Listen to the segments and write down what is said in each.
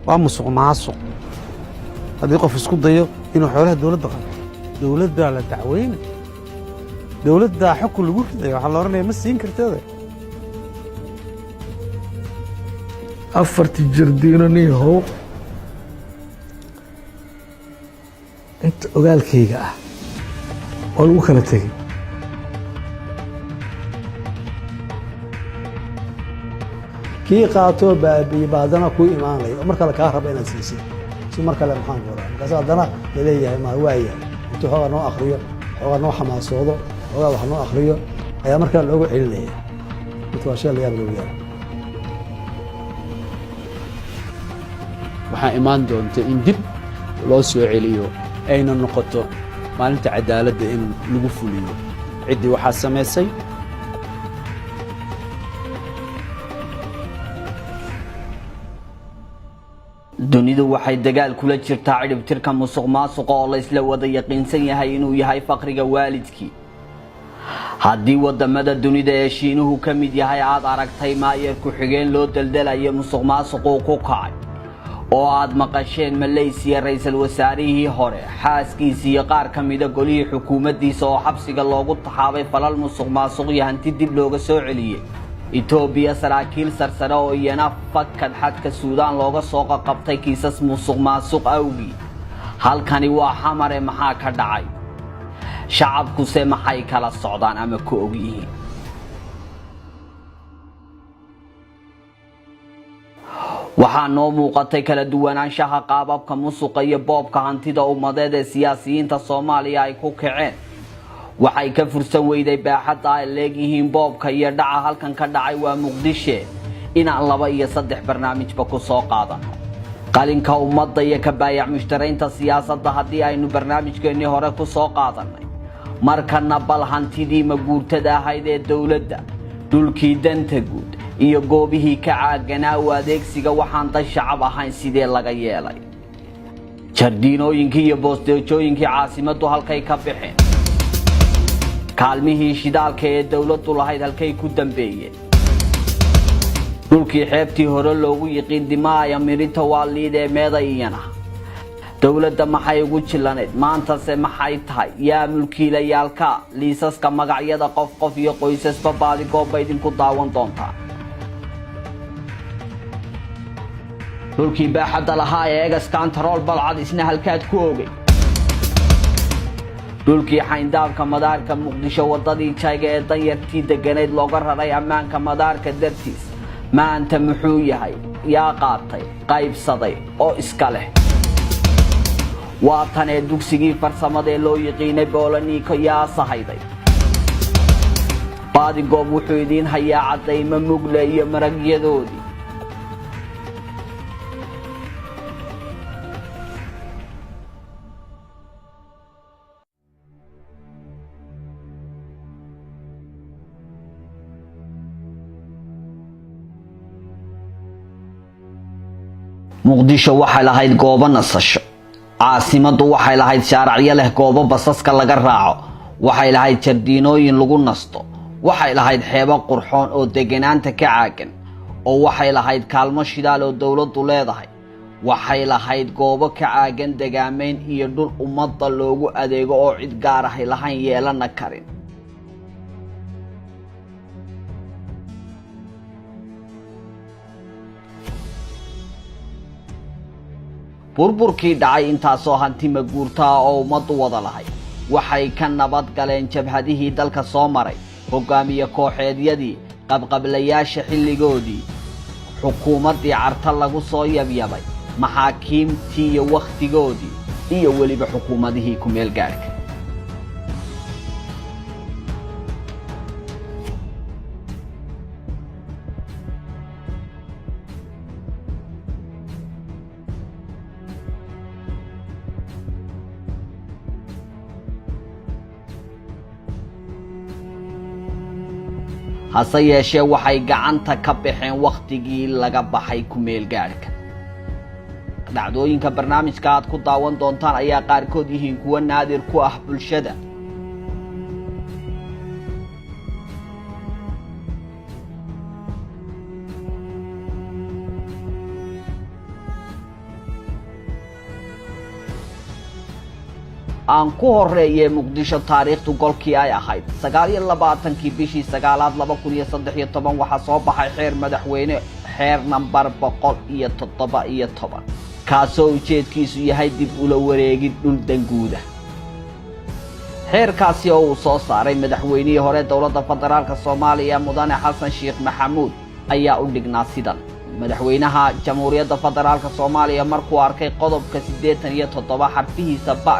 ومسوق معصق هذا يقف يسكت ضيق إنه حولها دولة ده على تعوين دولة ده حكم اللي يقول كده على رأي مس ينكر كده أفرت الجردينني هو أنت قال كيجا والوكالة تيجي كي قاتو بعدنا كوي إيمان لي عمرك لا كهرب إلى سيسي شو مرك لا محان قرا كذا دنا إليه ما واعي أنت هو نوع أخرية هو نوع حماس وضع هو نوع أخرية هي مرك لو إليه متواشى اللي يبلو وياه waxaa imaan doonta in dib loo soo celiyo ayna noqoto maalinta cadaaladda in lagu fuliyo cidii waxa sameysay dunidu waxay dagaal kula jirtaa cidhibtirka musuqmaasuqa oo la isla wada yaqiinsan yahay inuu yahay faqriga waalidkii haddii wadamada dunida ee Shiinuhu ka mid yahay aad aragtay maayer ku xigeen loo daldalayo musuqmaasuqa ku kacay oo aad maqasheen Malaysia ra'iisul wasaarihii hore xaaskiisii iyo qaar ka mid ah golihii xukuumaddiisa oo xabsiga loogu taxaabay falal musuqmaasuq iyo hanti dib looga soo celiyay Ethiopia saraakiil sarsare oo iyana fakad xadka Suudaan looga soo qabtay kiisas musuqmaasuq awgi halkani waa xamare maxaa ka dhacay shacabku se maxay kala socdaan ama ku og yihiin waxaa noo muuqatay kala duwanaanshaha qaababka musuqa iyo boobka hantida ummadeed ee siyaasiyiinta Soomaaliya ay ku kaceen waxay ka fursan weyday baaxadda ay leeyihiin boobka iyo dhaca halkan ka dhacay waa Muqdisho inaan 2 iyo 3 barnaamijba ku soo qaadano qalinka ummadda iyo ka baayac mushtaraynta siyaasadda haddii aynu barnaamijkeennii hore ku soo qaadanay markana bal hantidii maguurtada ahayd ee dawladda dhulkii danta guud iyo goobihii ka caaganaa u adeegsiga waxaan dad shacab ahayn sidee laga yeelay jardiinooyinkii iyo boostooyinkii caasimaddu halkay ka bixeen kaalmihii shidaalka ee dawladdu lahayd halkay ku dambeeyeen dhulkii xeebtii hore loogu yiqiin dimaaya mirinta waaliid ee meedayana dawladda maxay ugu jilaneed maanta se maxay tahay yaa mulkiilayaalka liisaska magacyada qof iyo qoysasba baadi goob idinku daawan doontaa dhulkii baaxadda lahaa ee egas control balcad isna halkaad ku ogay dhulkii xayndaabka madaarka Muqdisho wadadii jayga ee danyartii deganeed looga raray ammaanka madaarka dartiis maanta muxuu yahay yaa qaatay qaybsaday oo iska leh waa tan ee dugsigii farsamada ee loo yiqiinay Boolaniiko yaa sahayday baadi goob wuxuu idin hayaa cadayma mugle iyo maragyadoodii Muqdisho waxay lahayd goobo nasasho caasimaddu waxay lahayd shaaracyo leh goobo basaska laga raaco waxay lahayd jardiinooyin lagu nasto waxay lahayd xeebo qurxoon oo deganaanta ka caagan oo waxay lahayd kaalmo shidaal oo dawladdu leedahay waxay lahayd goobo ka caagan degaameyn iyo dhul ummadda loogu adeego oo cid gaar ah lahayn yeelana karin burburkii dhacay intaasoo hanti maguurtaa oo ummaddu wada lahay waxay ka nabad galeen jabhadihii dalka soo maray hogaamiye kooxeedyadii qabqablayaasha xilligoodii xukuumaddii carta lagu soo yabyabay maxaakiimtii iyo wakhtigoodii iyo weliba xukuumadihii ku meel gaarka hase yeeshee waxay gacanta ka baxeen waqtigii laga baxay ku meel gaarka dhacdooyinka barnaamijka aad ku daawan doontaan ayaa qaarkood yihiin kuwa naadir ku ah bulshada aan ku horeeyay Muqdisho taariikhdu golkii ay ahayd 29kii bishii 9aad 2013 waxa soo baxay xeer madaxweyne xeer number 117 kaasoo ujeedkiisu yahay dib ula wareegid dhul danguuda xeerkaasi oo soo saaray madaxweynihii hore dawladda federaalka Soomaaliya Mudane Xasan Sheekh Maxamuud ayaa u dhignaa sidan madaxweynaha Jamhuuriyadda Federaalka Soomaaliya markuu arkay qodobka 87 xarfihiisa ba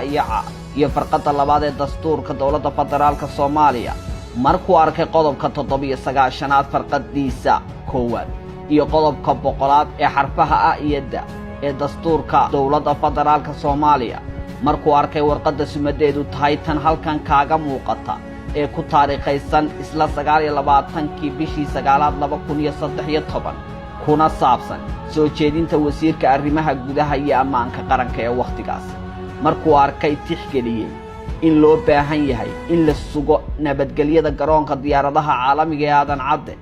iyo farqada labaad ee dastuurka dawladda federaalka Soomaaliya markuu arkay qodobka 79aad farqadiisa koowaad iyo qodobka 100aad ee xarfaha a iyo d ee dastuurka dawladda federaalka Soomaaliya markuu arkay warqadda sumadeedu tahay tan halkan kaaga muuqata ee ku taariikhaysan isla 29kii bishii 9aad 2013 kuna saabsan soo jeedinta wasiirka arrimaha gudaha iyo ammaanka qaranka ee waqtigaas markuu arkay tixgeliyay in loo baahan yahay in la sugo nabadgelyada garoonka diyaaradaha caalamiga ee Aadan Cadde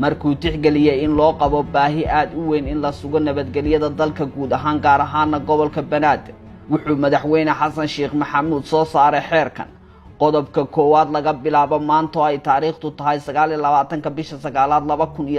markuu tixgeliyay in loo qabo baahi aad u weyn in la sugo nabadgelyada dalka guud ahaan gaar ahaan gobolka Banaadir wuxuu madaxweyne Xasan Sheekh Maxamuud soo saaray xeerkan qodobka koowaad laga bilaabo maanta ay taariikhdu tahay 29 bisha 9aad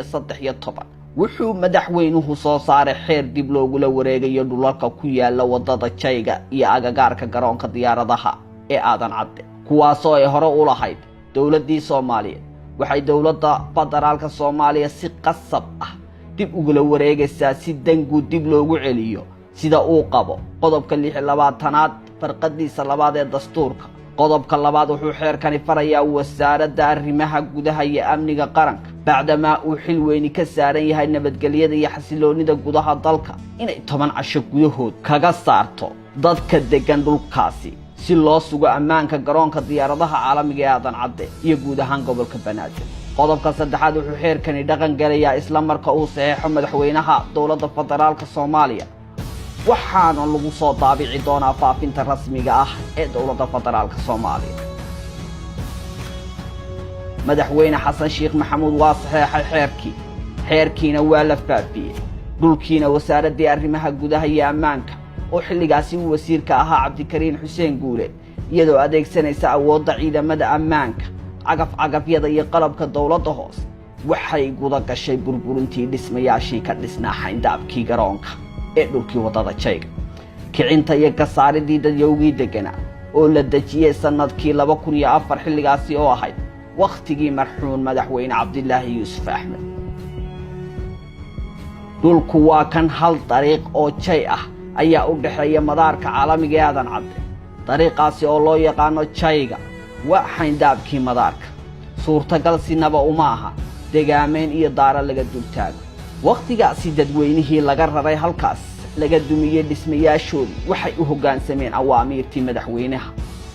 2013 wuxuu madaxweynuhu soo saaray xeer dib loogula wareegayo dhulalka ku yaala wadada Jayga iyo agagaarka garoonka diyaaradaha ee Aadan Cadde kuwaas oo ay hore u lahayd dawladda Soomaaliya waxay dawladda federaalka Soomaaliya si qasab ah dib ugula wareegaysaa si dangu dib loogu celiyo sida uu qabo qodobka 26aad farqadiisa labaad ee dastuurka qodobka labaad wuxuu xeerkani farayaa wasaaradda arrimaha gudaha iyo amniga qaranka bacdama uu xil weyn ka saaran yahay nabadgelyada iyo xasiloonida gudaha dalka inay 10 casho gudahood kaga saarto dadka degan dhulkaasi si loo sugo ammaanka garoonka diyaaradaha caalamiga ee Aadan Cadde iyo guud ahaan gobolka Banaadir qodobka saddexaad wuxuu xeerkani dhaqan galayaa isla marka uu saxeexo madaxweynaha dawladda federaalka Soomaaliya waxaana lagu soo daabici doonaa faafinta rasmiga ah ee dawladda federaalka Soomaaliya madaxweyne Xasan Sheekh Maxamuud waa saxeexay xeerkiina waa la faafiyay dhulkiina wasaaradda arrimaha gudaha iyo ammaanka oo xilligaasi uu wasiirka ahaa Cabdikariin Xuseen Guule iyadoo adeegsanaysa awoodda ciidamada ammaanka cagafyada iyo qalabka dawladda hoose waxay guda gashay burburintii dhismayaashii ka dhisnaa xayndaabkii garoonka ee dhulkii wadada Jayga kicinta iyo kasaaridii dadyowgii deganaa oo la dajiyay sanadkii 2004 xilligaasi oo ahayd waqtigii marxuun madaxweyne Cabdilaahi Yuusuf Axmed dhulku waa kan hal dariiq oo jay ah ayaa u dhaxeeya madaarka caalamiga ee Aadan Cadde dariiqaasi oo loo yaqaan Jayga waa xayndaabkii madaarka suurtagal sinaba uma aha deegaameen iyo daara laga dultaago waqtigaasi dadweynihii laga raray halkaas laga dumiyay dhismayaashoodii waxay u hoggaansameen awaamiirtii madaxweynaha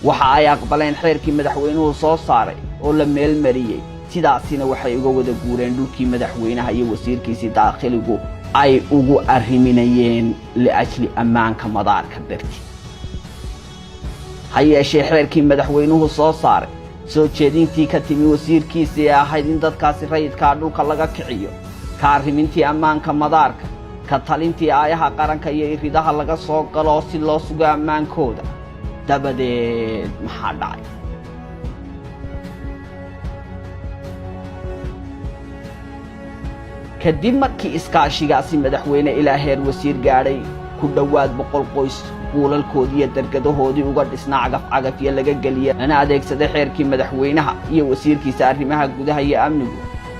waxa ay aqbaleen xeerkii madaxweynuhu soo saaray oo la meel mariyay sidaasina waxay uga wada guureen dhulkii madaxweynaha iyo wasiirkiisii daaqiligu ay ugu arriminayeen liajli ammaanka madaarka dartii hayeeshee xeerkii madaxweynuhu soo saaray soo jeedintii ka timi wasiirkiisii ee ahayd in dadkaasi rayidka dhulka laga kiciyo ka arrimintii ammaanka madaarka ka talintii aayaha qaranka iyo iridaha laga soo galo si loo sugo ammaankooda dabadeed maxaa dhacay kadib markii iskaashigaasi madaxweyne ilaa heer wasiir gaadhay ku dhowaad 100 qoys buulalkoodii iyo dargadahoodii uga dhisnaa cagafyo laga geliyay ana adeegsaday xeerkii madaxweynaha iyo wasiirkiisa arrimaha gudaha iyo amniga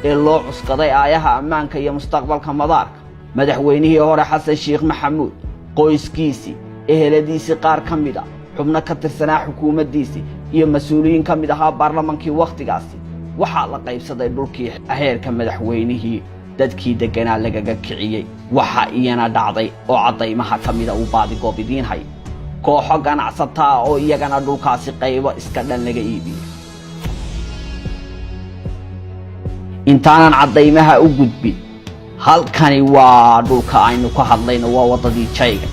ee loo cuskaday aayaha ammaanka iyo mustaqbalka madaarka madaxweynihii hore Xasan Sheekh Maxamuud qoyskiisii eheladiisii qaar ka mid ah xubno ka tirsanaa xukuumaddiisii iyo mas'uuliyiin ka mid ahaa baarlamaankii waqtigaasi waxaa la qaybsaday dhulkii xeerka madaxweynihii dadkii deganaa lagaga kiciyay waxa iyana dhacday oo cadaymaha ka mid ah u baadi goobidiin hay kooxo ganacsata oo iyagana dhulkaasi qaybo iska dhan laga iibiyay intaanan cadaymaha u gudbin halkani waa dhulka aynu ka hadlayno waa wadadii Jayga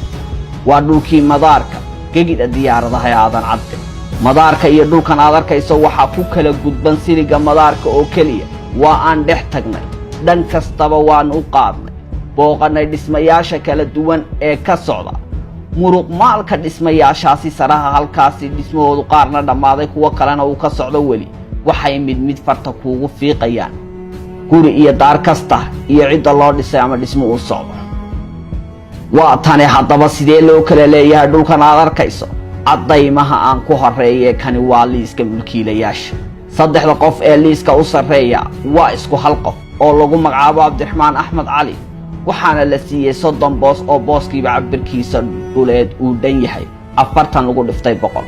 waa dhulkii madaarka gegida diyaaradaha ee Aadan Cadde madaarka iyo dhulkan aad arkayso waxa ku kala gudban siliga madaarka oo kaliya waa aan dhex tagnay dhan kastaba waan u qaadnay booqanay dhismayaasha kala duwan ee ka socda muruq maalka dhismayaashaasi saraha halkaasi dhismahoodu qaarna dhammaaday kuwa kalena uu ka socdo weli waxay mid farta kuugu fiiqayaan guri iyo daar kasta iyo cidda loo dhisay ama dhismo uu socdo waa tani haddaba sidee loo kala leeyahay dhulkan aad arkayso caddaymaha aan ku horeeye kani waa liiska mulkiilayaasha saddexda qof ee liiska u sarreeya waa isku hal qof oo lagu magacaabo Cabdiraxmaan Axmed Cali waxaana la siiyey 30 boos oo booskiiba cabirkiisa dhuleed uu dhan yahay 40 lagu dhiftay 100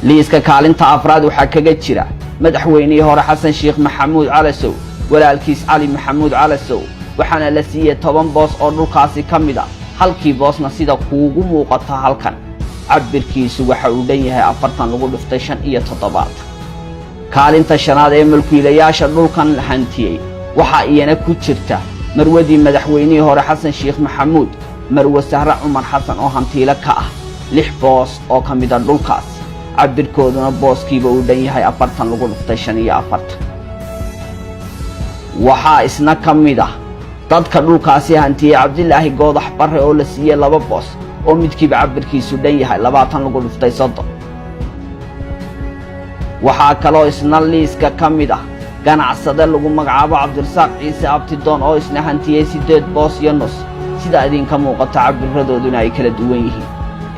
liiska kaalinta afraad waxaa kaga jira madaxweynihii hore Xasan Sheekh Maxamuud Calasow walaalkiis Cali Maxamuud Calasow waxaana la siiyey 10 boos oo dhulkaasi ka mid ah halkii boosna sida kuugu muuqata halkan cabirkiisu waxa uu dhan yahay 40 lagu dhiftay 5 kaalinta shanaad ee mulkiilayaasha dhulkan hantiyay waxa iyana ku jirta marwadii madaxweynihii hore Xasan Sheekh Maxamuud marwa Sahra Cumar Xasan oo hantiile ka ah 6 boos oo ka mid ah dhulkaas cabirkooduna booskiiba uu dhan yahay 40 lagu dhiftay 45 waxaa isna ka mid ah dadka dhulkaasi hantiyay Cabdilaahi Goodax Barre oo la siiyey 2 boos oo midkiiba cabirkiisu dhan yahay 20 lagu dhiftay 30 waxaa kaloo isna liiska ka mid ah ganacsade lagu magacaabo Cabdirasaaq Ciise Abtidoon oo isna hantiyay 8 boos iyo nus sida idinka muuqata cabiradooduna ay kala duwan yihiin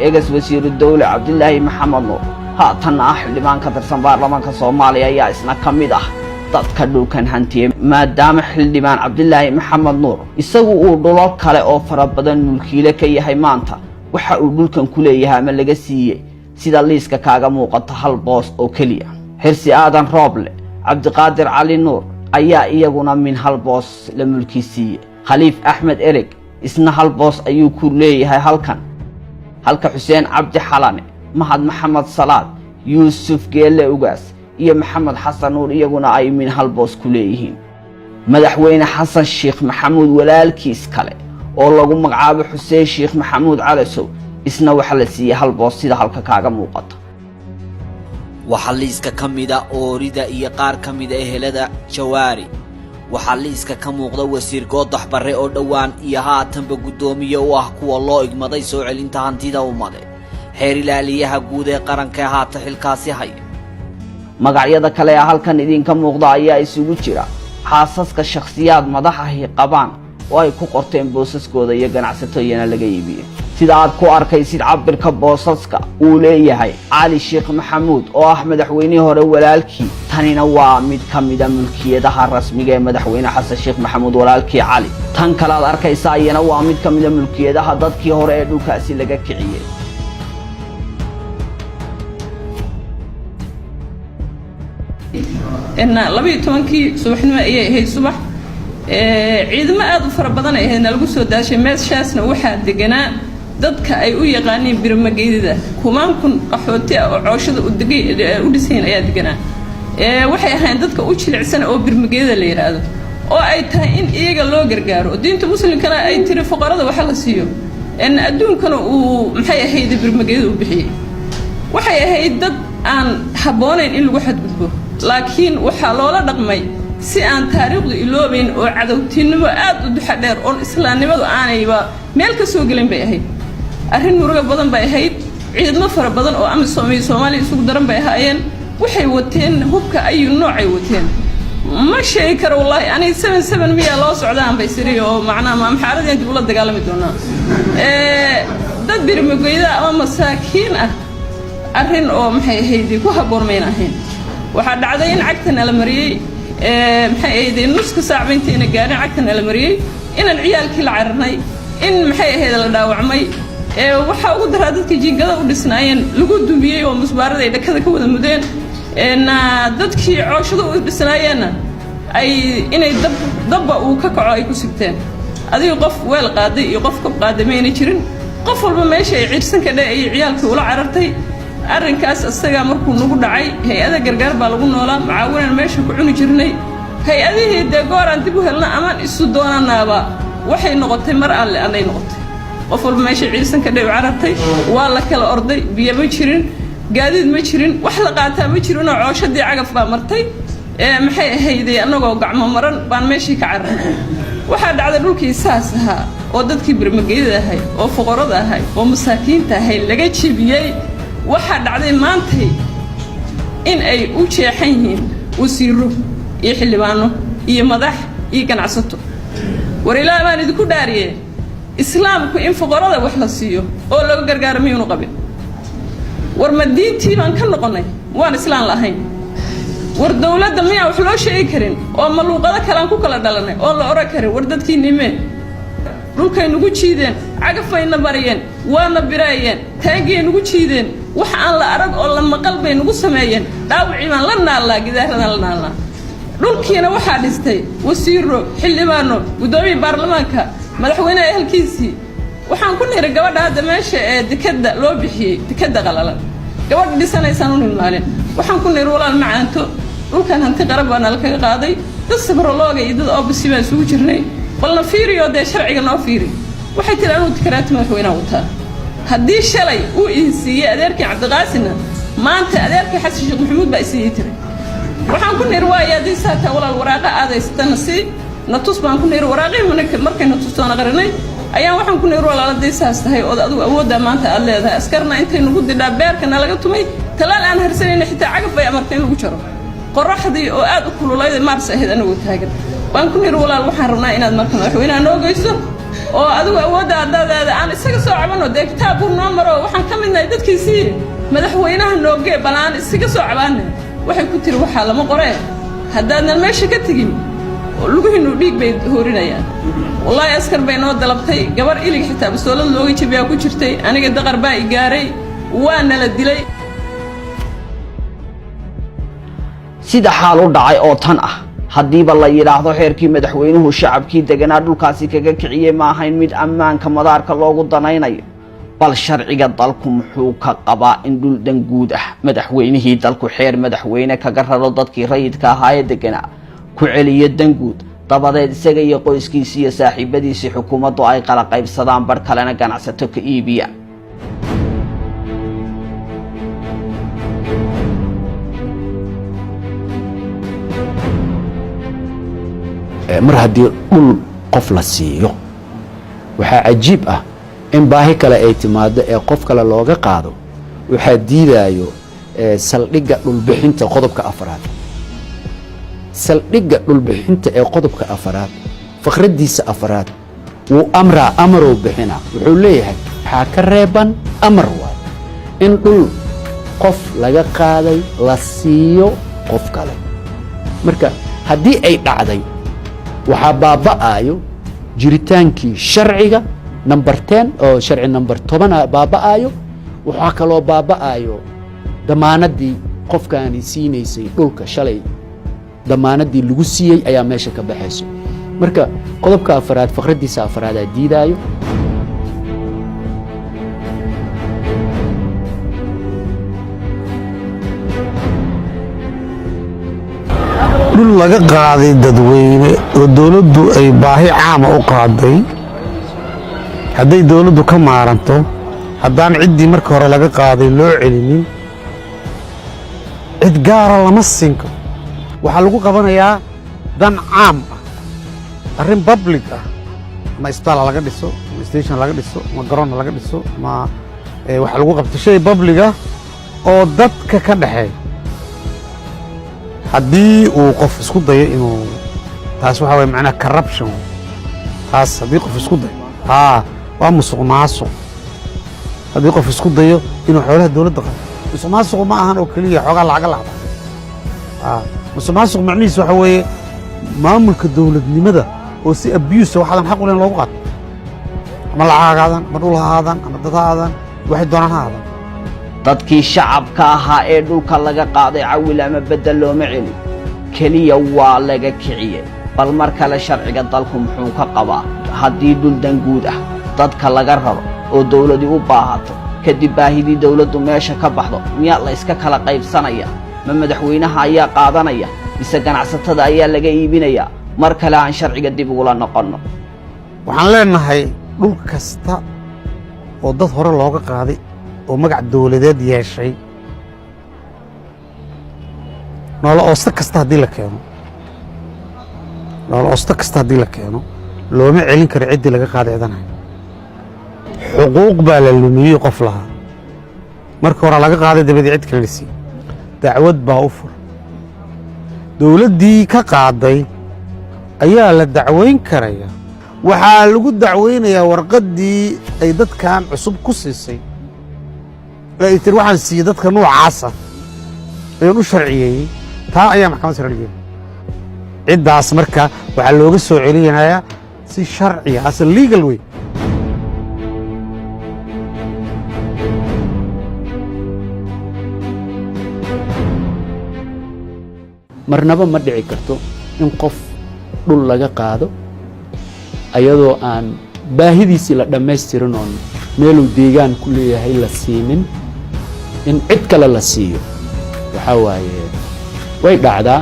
eegas wasiiru dawla Cabdilaahi Maxamed Nuur haatan xildhibaan ka tirsan baarlamaanka Soomaaliya ayaa isna ka mid ah dadka dhulkan hantiyay maadaama xildhibaan Cabdilaahi Maxamed Nuur isagu uu dhulal kale oo fara badan mulkiile ka yahay maanta waxa uu dhulkan ku leeyahay ama laga siiyey sida liiska kaaga muuqata 1 boos oo kaliya Xirsi Aadan Rooble Cabdiqaadir Cali Nuur ayaa iyaguna min 1 boos la mulki siiyey Khaliif Axmed Ereg isna 1 boos ayuu ku leeyahay halka Xuseen Cabdi Xalane Mahad Maxamed Salaad Yuusuf Geelle Ugaas iyo Maxamed Xasan Nuur iyaguna ay min 1 boos ku leeyihiin madaxweyne Xasan Sheekh Maxamuud walaalkiis kale oo lagu magacaabo Xuseen Sheekh Maxamuud Calasow isna waxa la siiyey 1 boos sida halka kaaga muuqata waxaa liiska ka mid ah oorida iyo qaar ka mid ah ehelada Jawaari waxaa liiska ka muuqda wasiir Goodax Barre oo dhawaan iyo haatanba gudoomiye u ah kuwa loo igmaday soo celinta hantida ummadeed xeer ilaaliyaha guud ee qaranka haata xilkaasi haya magacyada kale ee halkan idinka muuqda ayaa isugu jira xaasaska shakhsiyaad madax ahi qabaan oo ay ku qorteen boosaskooda iyo ganacsatooyina laga iibiyay sida aad ku arkaysid cabirka boosaska uu leeyahay Cali Sheekh Maxamuud oo ah madaxweynihii hore walaalkii tanina waa mid ka mid ah mulkiyadaha rasmiga ee madaxweyne Xasan Sheekh Maxamuud walaalkii Cali tan kale aad arkaysaa iyana waa mid ka mid ah mulkiyadaha dadkii hore ee dhulkaasi laga kiciyay إن لبي تونكي صبحنا هي صبح عيد ما أضف ربنا هنا الجسود داش ماس شاسنا واحد دجنا ضدك أي يغني برمجيدة كمان كن أحوتي عشرة ودقي ودسين أي دجنا waxay ahayn dadka u jilicsan oo birmageeda la yiraahdo oo ay tahay in iyaga loo gargaaro diinta muslimkana ay tiri fuqarada waxa la siiyo in adduunkana uu maxay ahayd birmageeda u bixiyay waxay ahayd dad aan haboonayn in lagu xadgudbo laakiin waxa loola dhaqmay si aan taariikhdu iloobayn oo cadawtinimo aad u duxa dheer oo islaamnimadu aanayba meel ka soo galin bay ahayd arrin muruga badan bay ahayd ciidamo fara badan oo Soomaaliya isugu daran bay ahaayeen waxay wateen hubka ay noocay wateen ma sheey karo wallahi ani 77 miya loo socdaan bay siriyo macna ma xaaladii inta ula dagaalami doonaa dad birmageeda ama masaakiin ah arrin oo maxay ahayd ku haboormeen ahayn waxa dhacday in cagtana la mariyay maxay ahayd nuska saacintiina gaarin cagtana la mariyay in ciyaalkii la carnay in maxay ahayd la dhaawacmay waxa ugu daraa dadka jiingada u dhisnaayeen lagu dumiyay oo musbaarada ay dhakada ka wada mudeen dadkii cooshada u dhisnaayeen ay inay dabba uu ka kaco ay ku sigteen adiga qof weel qaaday iyo qof ka qaadameena jirin qof walba meesha ay ciirsan ka dhay ay ciyaalkii ula carartay arrinkaas asaga markuu nagu dhacay hay'ada gargaar baa lagu noolaa macaawinan meesha ku cuni jirnay hay'adihii gooraan dib u helna amaan isu doonanaaba waxay noqotay mar alle anay noqotay qof walba meesha ciirsan ka dhay u carartay waa la kala orday biyo ma jirin gaadiid ma jirin wax la qaataa ma jirin oo cooshadii cagaf baa martay maxay ahayd anagoo gacmo maran baan meeshii ka cararnay waxaa dhacday dhulkii saas ahaa oo dadkii birmageydada ahay oo fuqarada ahay oo masaakiinta ahay laga jebiyey waxaa dhacday maantay in ay u jeexan yihiin wasiiro iyo xildhibaano iyo madax iyo ganacsato war ilaa baan idinku dhaariyey islaamku in fuqarada wax la siiyo oo laga gargaaro miyuunu qabin war ma diintii baan ka noqonnay waan islaan lahayn war dawladda miyaa wax loo sheegi karin oo maluuqado kalean ku kala dhalanay oo la oran karin war dadkii nimeen dhulkay nugu jiideen cagafayna mariyeen waana biraayeen taangiyay nugu jiideen wax aan la arag oo la maqal bay nugu sameeyeen dhaawacii baan la naallaa gidaaradan la naallaa dhulkiina waxaa dhistay wasiiro xildhibaano guddoomiye baarlamaanka madaxweynaha ehelkiisii waxaan ku niri gabadha hadda meesha ee dekada loo bixiyey dekada qalalan gabadha dhisanaysaan u nimaalin waxaan ku niri walaal macaanto dhulkan hanti qarab baa nala kaga qaaday dad sabrolooga iyo dad oobisi baan isugu jirnay balna fiiriyo dee sharciga noo fiiri waxay tiri anuu tikaraati madaxweynaha wataa haddii shalay uu idin siiyey adeerkii cabdiqaasina maanta adeerkii xasan sheekh maxamuud baa isiiyey tiri waxaan ku niri waaya haddii saataa walaal waraaqa aadaysatana si natus baan ku niri waraaqihii markayna tustoona qarinay ayaan waxaan ku niri walaal haddii saas tahay ood adigu awooddaa maanta aad leedahay askarna intay nugu didhaa beerkana laga tumay talaal aan harsanayna xitaa cagaf bay amartay in lagu jaro qoraxdii oo aad u kululayda maars ahayd anagoo taagan waan ku niri walaal waxaan rabnaa inaad marka madaxweynaha noo geyso oo adigu awoodda addaadaada aan isaga soo cabanno dee kitaab buu noo maro waxaan ka midnahay dadkiisii madaxweynaha noogee bal aan isaga soo cabaanay waxay ku tiri waxaa lama qoree haddaadan meesha ka tegin luguhiinu dhiig bay hoorinayaan wallaahi askar bay noo dalabtay gabar ilig xitaa bastoolad looga jabiyaa ku jirtay aniga daqar baa i gaaray waa nala dilay sida xaal u dhacay oo tan ah haddiiba la yidhaahdo xeerkii madaxweynuhu shacabkii deganaa dhulkaasi kaga kiciyey ma ahayn mid ammaanka madaarka loogu danaynayo bal sharciga dalku muxuu ka qabaa in dhul danguud ah madaxweynihii dalku xeer madaxweyne kaga raro dadkii rayidka ahaa ee deganaa ku celiyo danguud dabadeed isaga iyo qoyskiisii iyo saaxiibadiisii xukuumaddu ay kala qaybsadaan bar kalena ganacsato ka iibiyaan mar haddii dhul qof la siiyo waxaa cajiib ah in baahi kale ay timaado ee qof kale looga qaado waxaa diidaayo saldhigga dhulbixinta qodobka afraad saldhigga dhulbixinta ee qodobka afraad faqraddiisa afraad wuu amraa amaruu bixinaa wuxuu leeyahay waxaa ka reeban amar waay in dhul qof laga qaaday la siiyo qof kale marka haddii ay dhacday waxaa baaba'aayo jiritaankii sharciga number 10 oo sharci number 10 baaba'aayo waxaa kaloo baaba'aayo damaanadii qofkaani siinaysay dhulka shalay damaanadii lagu siiyey ayaa meesha ka baxayso marka qodobka afraad faqraddiisa afraad aa diidaayo dhul laga qaaday dadweyne oo dawladdu ay baahi caama u qaaday hadday dawladdu ka maaranto haddaan ciddii marka hore laga qaaday loo celinin cid gaara lama siin karo waxaa lagu qabanayaa dan caam ah arrin public ah ma isbitaal laga dhiso ma station laga dhiso ma garoon laga dhiso ma waxaa lagu qabto shay public ah oo dadka ka dhaxeeya haddii uu qof isku dayo inuu taas waxaa waye macnaha corruption taas haddii qof isku dayo waa musuq maasuq haddii qof isku dayo inuu xoolaha dawladda qaado musuq maasuq ma ahan oo keliya xoogaa lacaga lacda musuq maasuq macnihiisa waxa weeye maamulka dawladnimada oo si abuse waxaadan xaq u lahayn loogu qaato ama lacag aadan ama dhul ha aadan ama dad ha aadan waxay doonaan ha aadan dadkii shacabka ahaa ee dhulka laga qaaday cawil ama beddel looma celin keliya waa laga kiciyey bal mar kale sharciga dalku muxuu ka qabaa haddii dhul danguud ah dadka laga raro oo dawladi u baahato kadib baahidii dawladdu meesha ka baxdo miyaa la iska kala qaybsanaya ma madaxweynaha ayaa qaadanaya mise ganacsatada ayaa laga iibinaya mar kale aan sharciga dib ugula noqonno waxaan leenahay dhul kasta oo dad hore looga qaaday oo magac dawladeed yeeshay noola oosto kasta haddii la keeno looma celin karo ciddii laga qaaday cidanahay xuquuq baa la lumiyey qof lahaa marka hore laga qaaday dabadii cid kale la siiyey dacwad baa u furan dowladdii ka qaaday ayaa la dacweyn karaya waxaa lagu dacweynayaa warqaddii ay dadkan cusub ku siisay ay tiri waxaan siiyey dadka noocaasa ayaan u sharciyeeyey taa ayaa maxkamad sare lageeyay ciddaas marka waxaa looga soo celinayaa si sharciya as a legal way marnaba ma dhici karto in qof dhul laga qaado ayadoo aan baahidiisii la dhammaystirin oon meeluu deegaan ku leeyahay la siinin in cid kale la siiyo waxaa waaye way dhacdaa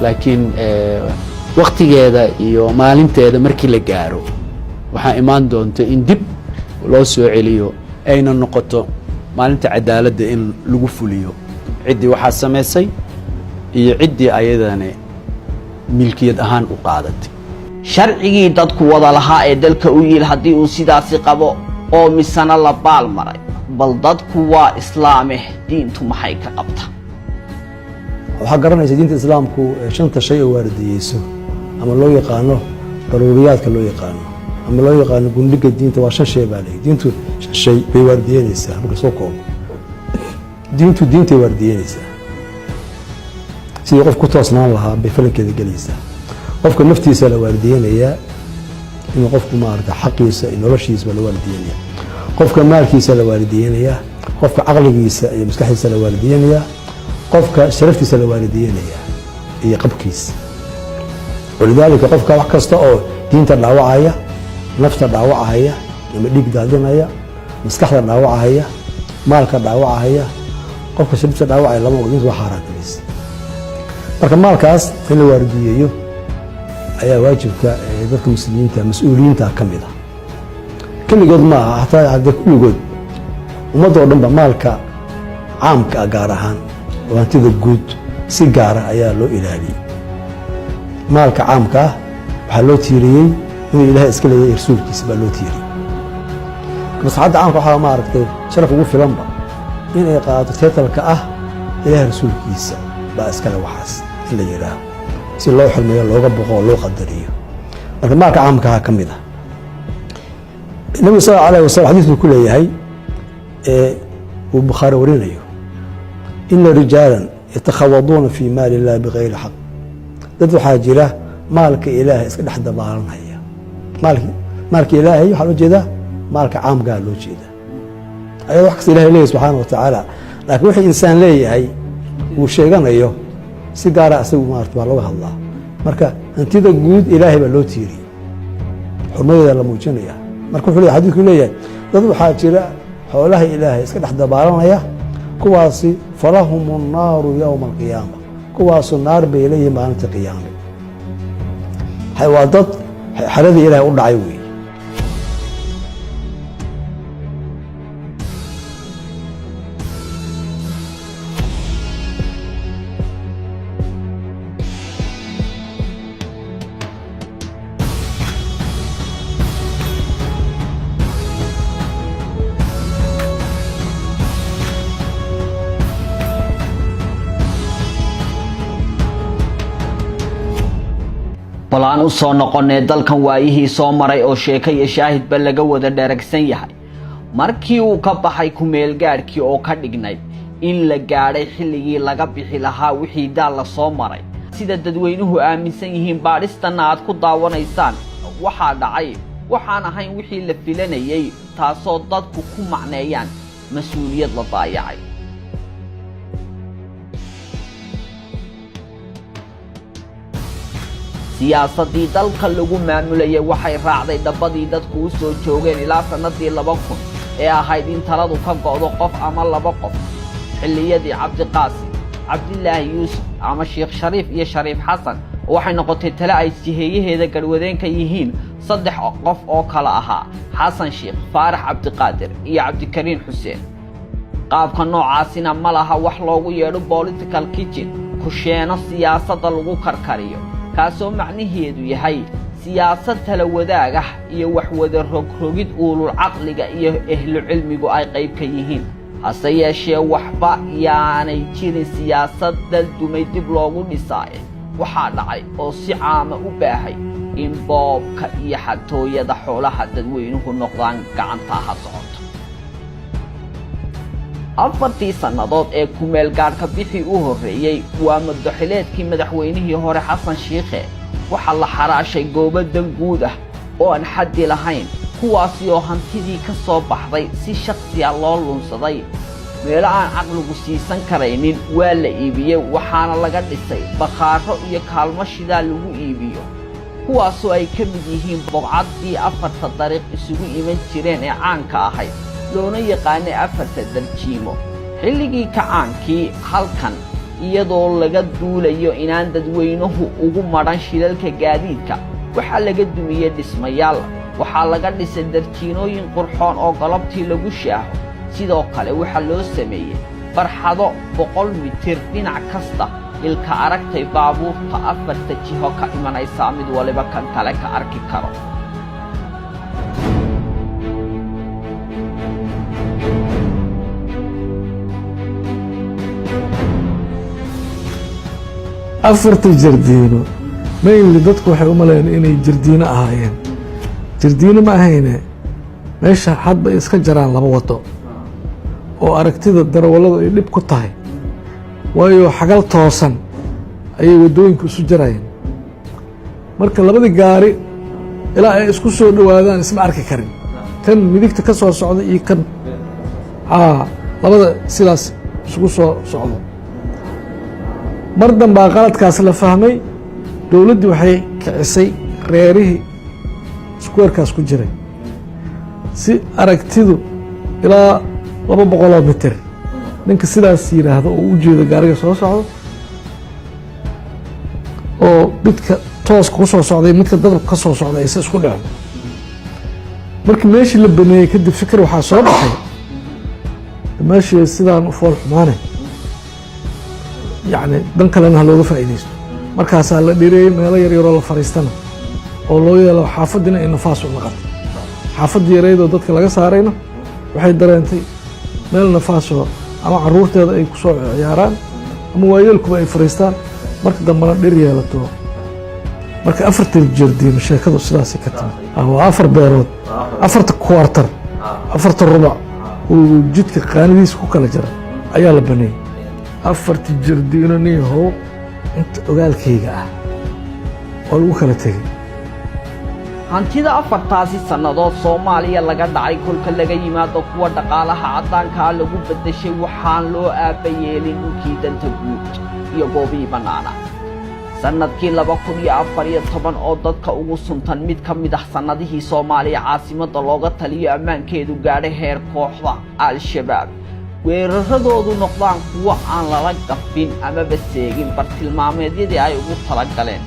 laakiin wakhtigeeda iyo maalinteeda markii la gaaro waxaa imaan doonta in dib loo soo celiyo ayna noqoto maalinta cadaaladda in lagu fuliyo ciddii waxaa samaysay iyo ciddii ayadana milkiyad ahaan u qaadatay sharcigii dadku wada lahaa ee dalka u yiil haddii uu sidaasi qabo oo misana la baal maray bal dadku waa islaameh diintu maxay ka qabta waxaa garanaysa diinta islaamku shanta shay oo waardiyeyso ama loo yaqaano daruuriyaadka loo yaqaano ama loo yaqaano gundhiga diinta waa shan shay baa leeyahay diintu shan shay bay waardiyeynaysaa marka soo koobo diintay waardiyeynaysaa sidii qof ku toosnaan lahaa bay falankeeda gelaysaa qofka naftiisa la waardiyeynayaa inuu qofku maarata xaqiisa iyo noloshiisa la waardiyeynayaa qofka maalkiisa la waardiyeynayaa qofka caqligiisa iyo maskaxdiisa la waardiyeynayaa qofka sharaftiisa la waardiyeynayaa iyo qabkiisa walidaalika qofka wax kasta oo diinta dhaawacaya nafta dhaawacaya ama dhiig daadinaya maskaxda dhaawacaya maalka dhaawacaya qofka sharaftiisa dhaawacaya lama oga diinta waa xaaraantimaysa marka maalkaas in la waardiyeeyo ayaa waajibka dadka muslimiinta mas-uuliyiinta ka mid ah keligood ma aha hataa haddee kulligood ummadoo dhanba maalka caamka ah gaar ahaan oo hantida guud si gaara ayaa loo ilaaliyey maalka caamka ah waxaa loo tiiriyey inuu ilaahay iska leeyahay rasuulkiisa baa loo tiiriyey maslaxadda caamka waxaa maaragtay sharaf ugu filanba in ay qaadato teetalka ah ilaahay rasuulkiisa baa iskale waxaas in la yidhaaho si loo xurmeeyo looga boqo oo loo qadariyo marka maalka caamkaha ka mid ah nabigu sal allahu alayh wasalam xadiis buu ku leeyahay uu bukhaari warinayo ina rijaalan yatakhawaduuna fii maali illahi bikayri xaq dad waxaa jira maalka ilaahay iska dhex dabaalanaya maalka ilaahay waxaa loo jeedaa maalka caamkaha loo jeedaa ayadoo wax kasta ilahay leeyahy subxaana wa tacaala laakiin wixii insaan leeyahay uu sheeganayo si gaara asagu maarata baa looga hadlaa marka hantida guud ilaahay baa loo tiiriyey xurmadeeda la muujinaya marka wuxuu leeyahay xadiidku leeyahay dad waxaa jira xoolaha ilaahay iska dhex dabaalanaya kuwaasi falahum الnaaru yowma alqiyaama kuwaasu naar bay leeyihin maalinta qiyaame waa dad xeradii ilaahay u dhacay weeye bal aan u soo noqonay dalkan waayihii soo maray oo sheeko iyo shaahidba laga wada dheregsan yahay markii uu ka baxay ku-meelgaadhkii oo ka dhignay in la gaadhay xilligii laga bixi lahaa wixii daal la soo maray sida dadweynuhu aaminsan yihiin baadhistanna aad ku daawanaysaan waxaa dhacay waxaan ahayn wixii la filanayay taasoo dadku ku macneeyaan mas-uuliyad la daayacay siyaasadii dalka lagu maamulayay waxay raacday dhabbadii dadku u soo joogeen ilaa sannadii 2000 ee ahayd in taladu ka go'do qof ama laba qof xilliyadii cabdiqaasim cabdilaahi yuusuf ama sheekh shariif iyo shariif xasan waxay noqotay tale ay jiheeyaheeda garwadeenka yihiin 3 qof oo kala ahaa xasan sheekh faarax cabdiqaadir iyo cabdikariin xuseen qaabka noocaasina ma laha wax loogu yeedho political kitchen kusheeno siyaasadda lagu karkariyo kaasoo macnaheedu yahay siyaasad tala wadaag ah iyo wax wada rogrogid uulul caqliga iyo ehlu cilmigu ay qayb ka yihiin hase yeeshee waxba yaanay jirin siyaasad dal dumay dib loogu dhisaaye waxaa dhacay oo si caama u baahay in boobka iyo xatooyada xoolaha dadweynuhu noqdaan gacantaha socoto afartii sannadood ee kumeel gaadhka bixii u horreeyey waa madaxileedkii madaxweynihii hore xasan shiikhe waxaa la xaraashay goobo dan guud ah oo aan xaddi lahayn kuwaasi oo hantidii ka soo baxday si shakhsiya loo lunsaday meelo aan caqligu siisan karaynin waa la iibiyey waxaana laga dhisay bakhaaro iyo kaalmo shidaal lagu iibiyo kuwaasoo ay ka mid yihiin boqcaddii afarta dariiq isugu iman jireen ee caanka ahayd loona yaqaanay afarta darjiimo xilligii kacaankii halkan iyadoo laga duulayo inaan dadweynuhu ugu madhan shilalka gaadiidka waxaa laga dumiyey dhismayaal waxaa laga dhisay darjiinooyin qurxoon oo galabtii lagu shaaho sidoo kale waxaa loo sameeyey barxado 100 mitir dhinac kasta ilka aragtay baabuurta afarta jiho ka imanaysa mid waliba kan kale ka arki karo afarta jardiino mainly dadku waxay u maleeyeen inay jardiino ahaayeen jardiino ma ahayne meesha hadba iska jaraan laba wado oo aragtida darawalladu ay dhib ku tahay waayo xagal toosan ayay waddooyinka isu jarayeen marka labadii gaari ilaa ay isku soo dhowaadaan isma arki karin kan midigta ka soo socda iyo kan labada sidaas isugu soo socdo mar danbaa qaladkaas la fahmay dowladdii waxay kicisay reerihii iskuweerkaas ku jiray si aragtidu ilaa 200 mitir ninka sidaas yidhaahdo oo u jeedo gaariga soo socdo oo midka tooska ku soo socday midka dadabka ka soo socday aysa isku dhicin markii meeshii la baneeyey kadib fikir waxaa soo baxay meeshii sidaan u fool xumaanay yacni dan kalena ha looga faa'iidaysto markaasaa la dhireeyey meelo yar yaroo la fadhiistana oo loo yeelo xaafaddina ay nafaas u naqatay xaafaddii yareydoo dadka laga saarayna waxay dareentay meel nafaasoo ama carruurteeda ay ku soo ciyaaraan ama waayeelkuba ay fadhiistaan marka dambena dhir yeelato marka afarta jardiino sheekadu sidaasay ka timi waa 4 beerood 4 kwartar 4 rubac uu jidka qaanidiisa ku kala jira ayaa la baneeyey 4 jardiino niyahow inta ogaalkayga ah oo lagu kala tegey hantida afartaasi sannadood Soomaaliya laga dhacay kolka laga yimaado kuwa dhaqaalaha caddaanka lagu bedeshay waxaan loo aabayeelin dhulkii danta guud iyo goobii banaana sanadkii 2014 oo dadka ugu suntan mid ka mid ah sanadihii Soomaaliya caasimada looga taliyo ammaankeedu gaadhay heer kooxda al-shabaab weeraradoodu noqdaan kuwa aan lala gafin ama baseegin bartilmaameedyadii ay ugu talagaleen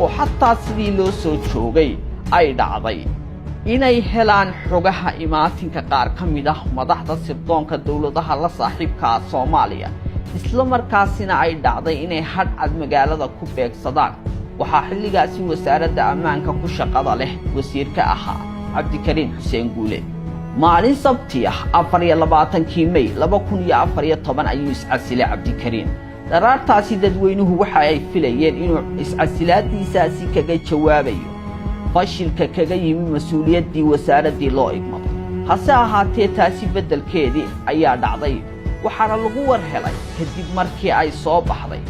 oo xataa sidii loo soo joogay ay dhacday inay helaan xogaha imaatinka qaar ka mid ah madaxda sirdoonka dawladaha la saaxiibka Soomaaliya isla markaasina ay dhacday inay hadcad magaalada ku beegsadaan waxaa xilligaasi wasaaradda ammaanka ku shaqada leh wasiirka ahaa Cabdikariin Xuseen Guule maalin sabti ah 24 May 2014 ayuu iscasilay Cabdikariin daraartaasi dadweynuhu waxa ay filayeen inuu iscasilaadiisaasi kaga jawaabayo fashilka kaga yimi mas'uuliyaddii wasaaraddii loo igmaday hase ahaatee taasi beddelkeedii ayaa dhacday waxaana lagu war helay kadib markii ay soo baxday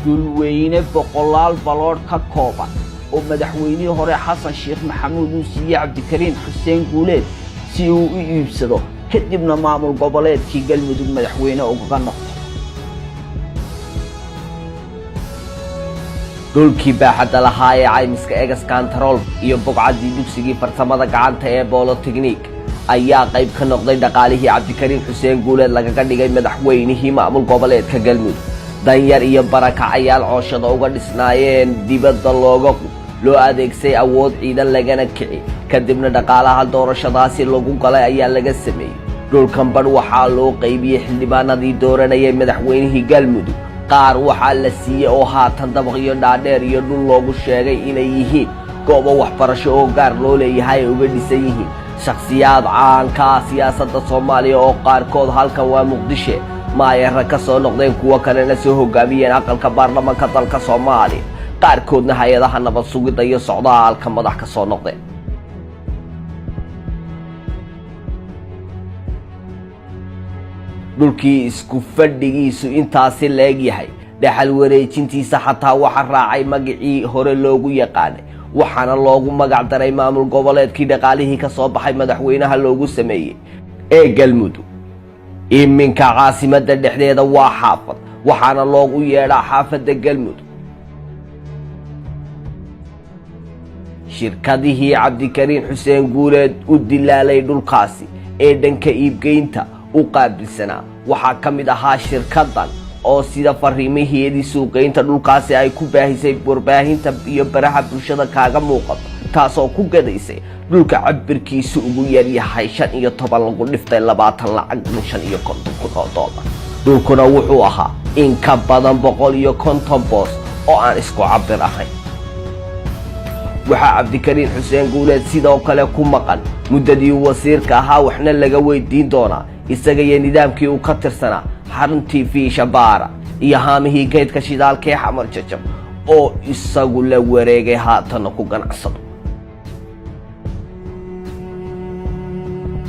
dulweyne 100 balood ka kooban oo madaxweynihii hore Xasan Sheekh Maxamuud uu siiyay Cabdikariin Xuseen Guule si uu u iibsado kadibna maamul goboleedkii Galmudug madaxweyne uga noqday dhulkii baaxadda lahaa ee caymiska egas kantarool iyo boqcaddii dugsigii farsamada gacanta ee Polytechnic ayaa qayb ka noqday dhaqaalihii Cabdikariin Xuseen Guule lagaga dhigay madaxweynihii maamul goboleedka Galmudug danyar iyo barakacayaal cooshada uga dhisnaayeen dibadda loo adeegsay awood ciidan lagana kici kadibna dhaqaalaha doorashadaasi lagu galay ayaa laga sameeyey dhulkan badh waxaa loo qaybiyey xildhibaanadii dooranayay madaxweynihii Galmudug qaar waxaa la siiyey oo haatan dabaqyo dhaadheer iyo dhul loogu sheegay inay yihiin goobo waxbarasho oo gaar loo leeyahay ay uga dhisan yihiin shakhsiyaad caanka ah siyaasadda Soomaaliya oo qaarkood halkan waa Muqdisho maayarra ka soo noqdeen kuwa kalena soo hogaamiyeen aqalka baarlamaanka dalka Soomaaliya qaarkoodna hay'adaha nabad sugidda iyo socdaalka madax ka soo noqdeen dhulkii isku fadhigiisu intaasi leeg yahay dhaxal wareejintiisa xataa waxa raacay magacii hore loogu yaqaanay waxaana loogu magac daray maamul goboleedkii dhaqaalihii ka soo baxay madaxweynaha loogu sameeyay ee Galmudug iminka caasimadda dhexdeeda waa xaafad waxaana loogu yeedhaa xaafadda Galmudug shirkadihii Cabdikariin Xuseen Guuleed u dilaalay dhulkaasi ee dhanka iibgeynta u qaabilsanaa waxaa ka mid ahaa shirkadan oo sida fariimaheedii suuqeynta dhulkaasi ay ku baahisay warbaahinta iyo baraha bulshada kaaga muuqato taasoo ku gadaysay dhulka cabirkiisu ugu yar yahay 15 lagu dhiftay 20 lacag $550,000 dhulkuna wuxuu ahaa in ka badan 150 boos oo aan isku cabir ahayn waxaa Cabdikariin Xuseen Guuleed sidoo kale ku maqan muddadii wasiirka ahaa waxna laga weydiin doonaa isaga iyo nidaamkii uu ka tirsanaa xaruntii Fiisha Baara iyo haamihii geedka shidaalka ee Xamar Jajab oo isagu la wareegay haatan ku ganacsado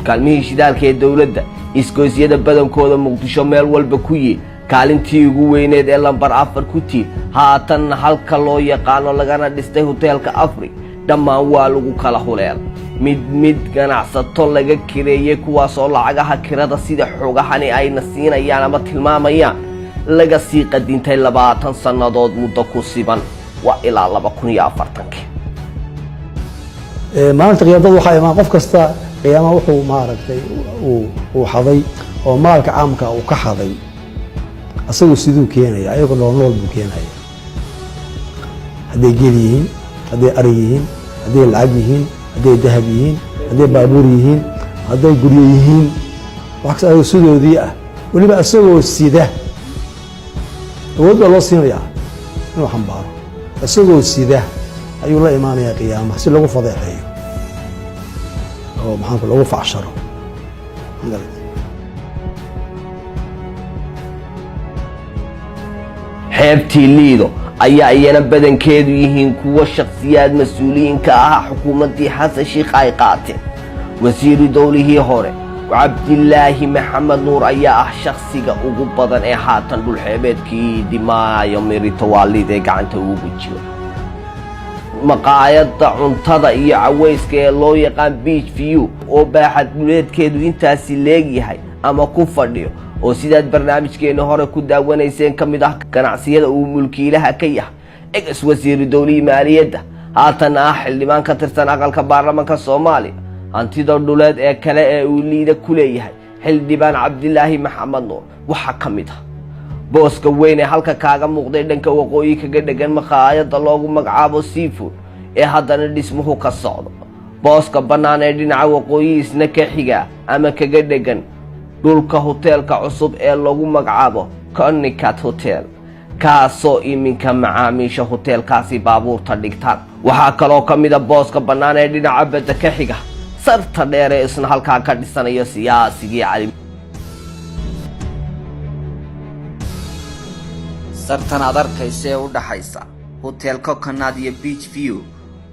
kaalmihii shidaalka ee dawladda iskoosyada badankooda Muqdisho meel walba ku yii kaalintii ugu weyneed ee lambar 4 ku tii haatan halka loo yaqaano lagana dhistay hoteelka Afri dhammaan waa lagu kala huleel mid ganacsato laga kireeyay kuwaas oo lacagaha kirada sida xoogahani ayna siinayaan ama tilmaamayaan laga sii qadintay 20 sanadood muddo ku siban waa ilaa 2040 maalinta qiyaamada waxa imaan qof kasta qiyaama wuxuu maaragtay uu xaday oo maalka caamka uu ka xaday asagoo sidoo keenaya ayaga nool buu keenaya haday geliyiin haday ariyiin haday lacag yihiin haday dahab yihiin haday baabuur yihiin haday guryo yihiin wax ay sidoodii ah waliba asagoo sida awood loo siinaya inuu xambaaro asagoo sida ayuu la imaanaya qiyaamaha si lagu fadeexeeyo oo maxaan lagu facsharo xeebtii Liido ayaa iyana badankeedu yihiin kuwa shakhsiyaad mas'uuliyiinka ah xukuumadii Xasan Sheikh ay qaateen wasiiru dawlihii hore Cabdilaahi Maxamed Nuur ayaa ah shakhsiga ugu badan ee haatan dhul xeebeedkii Dimaayo Mirito Waalid ee gacanta ugu jiro maqaayadda cuntada iyo caweyska ee loo yaqaan Beach View oo baaxad dhuleedkeedu intaasi leegyahay ama ku fadhiyo oo sidaad barnaamijkeena hore ku daawanayseen kamid ah ganacsiyada uu mulkiilaha ka yahay ex wasiir dawladda maaliyadda haatan ah xildhibaan ka tirsan aqalka baarlamaanka Soomaaliya hantida dhuleed ee kale ee uu liida ku leeyahay xildhibaan Cabdilaahi Maxamed Nuur waxa kamid ah booska weyn ee halka kaaga muuqday dhanka waqooyi kaga dhagan maqaayadda loogu magacaabo Seafood ee haddana dhismuhu ka socdo booska banaan ee dhinaca waqooyi isna ka xiga ama kaga dhagan dhulka hoteelka cusub ee lagu magacaabo Connecticut Hotel kaasoo iminka macaamiisha hoteelkaasi baabuurta dhigtaan waxaa kaloo kamid ah booska banaan ee dhinaca badda ka xiga sarta dheer ee isna halkaa ka dhisanayo siyaasigii cali sartan aad arkaysa ee u dhaxaysa hotel Coconut iyo Beach View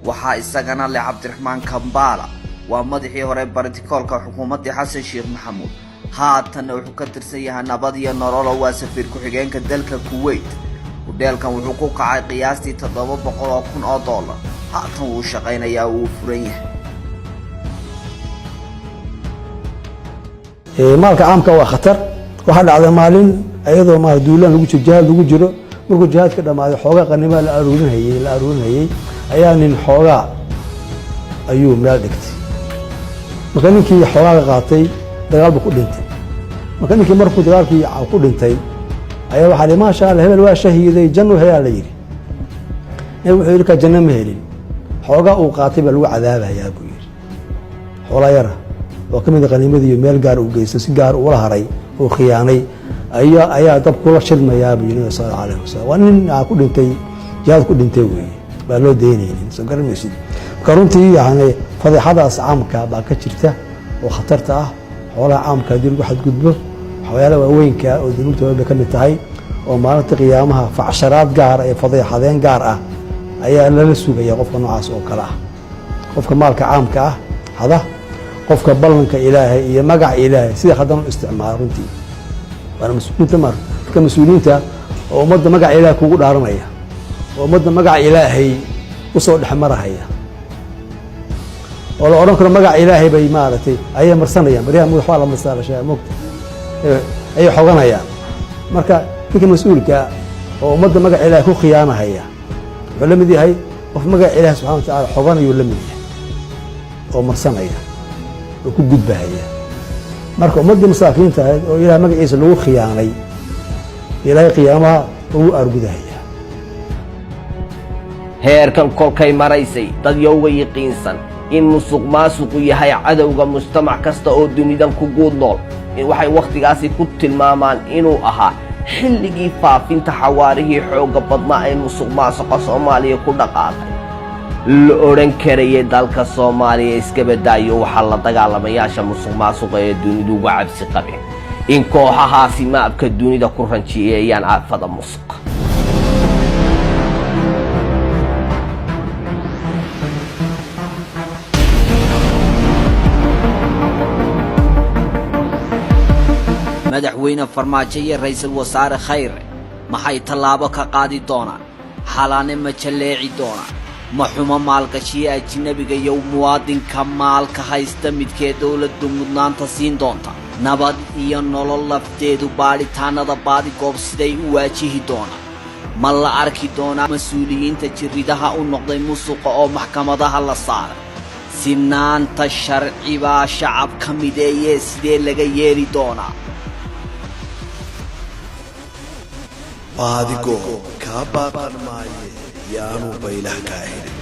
waxaa isagana leh Cabdiraxmaan Kambala waa madaxii hore bartikoolka xukuumadda Xasan Sheikh Maxamuud haatan wuxuu ka tirsan yahay nabad iyo nolol waa safiir ku xigeenka dalka Kuwait hoteelkan wuxuu ku kacay qiyaastii $700,000 haatan uu shaqaynayaa uu furan yahay maalka caamka waa khatar waxa dhacday maalin ayadoo ma duulaan lagu jihaad lagu jiro markuu jihaadka dhamaaday xoogaa qanimaa la aruurinayay ayaa nin xoogaa ayuu meel dhigtay marka ninkii xoogaa qaatay dagaalba ku dhintay marka ninkii markuu dagaalkii ku dhintay ayaa waxa ma sha Allah hebel waa shahiiday janno heeyaa la yiri wuxuu yiri ka janno ma helin xoogaa uu qaatay baa lagu cadaabayaa buu yiri xoolaa yara oo kamid qaniimadii meel gaar u geystay si gaar u la haray oo khiyaanay ayaa dab kula shilmayaa buu yiri sallallahu alayhi wasallam waa nin ku dhintay jihaad ku dhintay weey baa loo deynaynin soo garanaysid runtii yani fadeexadaas caamka baa ka jirta oo khatarta ah xoolaha caamka haddii lagu xadgudbo waxyaalaha waaweynka oo dunuubta bay ka mid tahay oo maalinta qiyaamaha facsharaad gaar iyo fadeexadeen gaar ah ayaa lala sugaya qofka noocaas oo kale ah qofka maalka caamka ah hada qofka ballanka ilaahay iyo magaca ilaahay sida hadan u isticmaalo runtii waana mas'uuliyiinta marka mas'uuliyiinta oo ummadda magaca ilaahay kugu dhaaranaya oo ummadda magaca ilaahay u soo dhexmarahaya oo la odhan karo magaca ilaahay bay maaragtay ayay marsanayaan bariyaha madax waa la marsanaa shay moogta ayay xoganayaan marka ninka mas'uulka oo ummadda magaca ilaahay ku khiyaanahaya wuxuu la mid yahay qof magaca ilaahay subxaana wa tacaala xoganayuu la mid yahay oo marsanaya oo ku gudbahaya marka ummaddii masaakiinta ahayd oo ilaahay magaciisa lagu khiyaanay ilaahay qiyaamaha ugu argudahaya heerkan kolkay maraysay dad yowga yaqiinsan in musuqmaasuqu yahay cadowga mujtamac kasta oo dunidan ku guud nool waxay wakhtigaasi ku tilmaamaan inuu ahaa xilligii faafinta xawaarihii xoogga badnaa ee musuqmaasuqa Soomaaliya ku dhaqaaqay la odhan karayay dalka Soomaaliya iska badaayo waxaa la dagaalamayaasha musuqmaasuqa ee dunidu uga cabsi qabeen in kooxahaasi maabka dunida ku ranjiyeeyaan aafada musuq madaxweyne farmaajo iyo ra'iisul wasaare khayre maxay tallaabo ka qaadi doonaan xalaane ma jaleeci doonaan ma xumo maalgashiye ajnabiga iyo muwaadinka maalka haysta midkee dowladdu mudnaanta siin doonta nabad iyo nolol lafteedu baadhitaanada baadigoob siday u waajihi doonaan ma la arki doonaa mas-uuliyiinta jirridaha u noqday musuqa oo maxkamadaha la saaray sinaanta sharci baa shacab ka mideeyee sidee laga yeeli doonaa baadigo kaa baaqan maaye yaanu baylah kaa helin